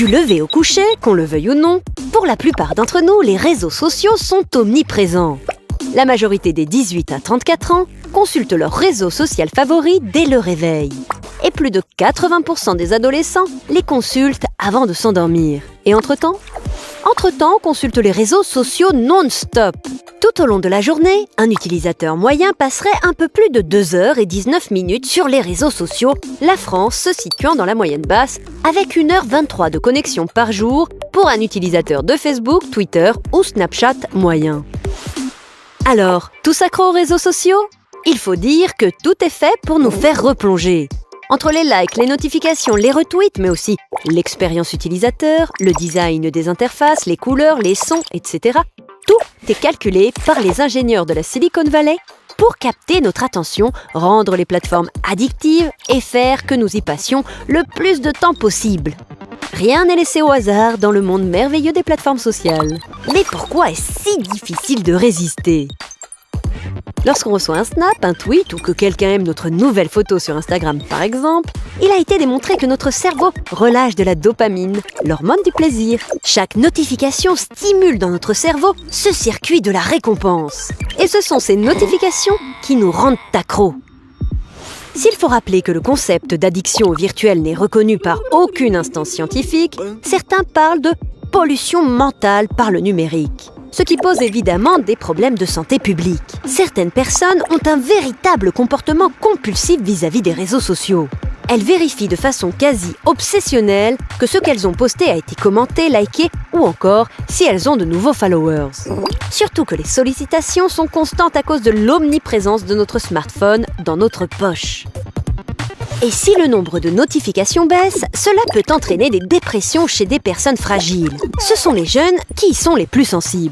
Du lever au coucher, qu'on le veuille ou non, pour la plupart d'entre nous, les réseaux sociaux sont omniprésents. La majorité des 18 à 34 ans consultent leur réseau social favori dès le réveil. Et plus de 80% des adolescents les consultent avant de s'endormir. Et entre-temps, on consulte les réseaux sociaux non-stop. Tout au long de la journée, un utilisateur moyen passerait un peu plus de 2h19 sur les réseaux sociaux, la France se situant dans la moyenne basse, avec 1h23 de connexion par jour pour un utilisateur de Facebook, Twitter ou Snapchat moyen. Alors, tous accros aux réseaux sociaux ? Il faut dire que tout est fait pour nous faire replonger. Entre les likes, les notifications, les retweets, mais aussi l'expérience utilisateur, le design des interfaces, les couleurs, les sons, etc. Tout est calculé par les ingénieurs de la Silicon Valley pour capter notre attention, rendre les plateformes addictives et faire que nous y passions le plus de temps possible. Rien n'est laissé au hasard dans le monde merveilleux des plateformes sociales. Mais pourquoi est-ce si difficile de résister ? Lorsqu'on reçoit un snap, un tweet ou que quelqu'un aime notre nouvelle photo sur Instagram par exemple, il a été démontré que notre cerveau relâche de la dopamine, l'hormone du plaisir. Chaque notification stimule dans notre cerveau ce circuit de la récompense. Et ce sont ces notifications qui nous rendent accros. S'il faut rappeler que le concept d'addiction au virtuel n'est reconnu par aucune instance scientifique, certains parlent de pollution mentale par le numérique. Ce qui pose évidemment des problèmes de santé publique. Certaines personnes ont un véritable comportement compulsif vis-à-vis des réseaux sociaux. Elles vérifient de façon quasi obsessionnelle que ce qu'elles ont posté a été commenté, liké ou encore si elles ont de nouveaux followers. Surtout que les sollicitations sont constantes à cause de l'omniprésence de notre smartphone dans notre poche. Et si le nombre de notifications baisse, cela peut entraîner des dépressions chez des personnes fragiles. Ce sont les jeunes qui y sont les plus sensibles.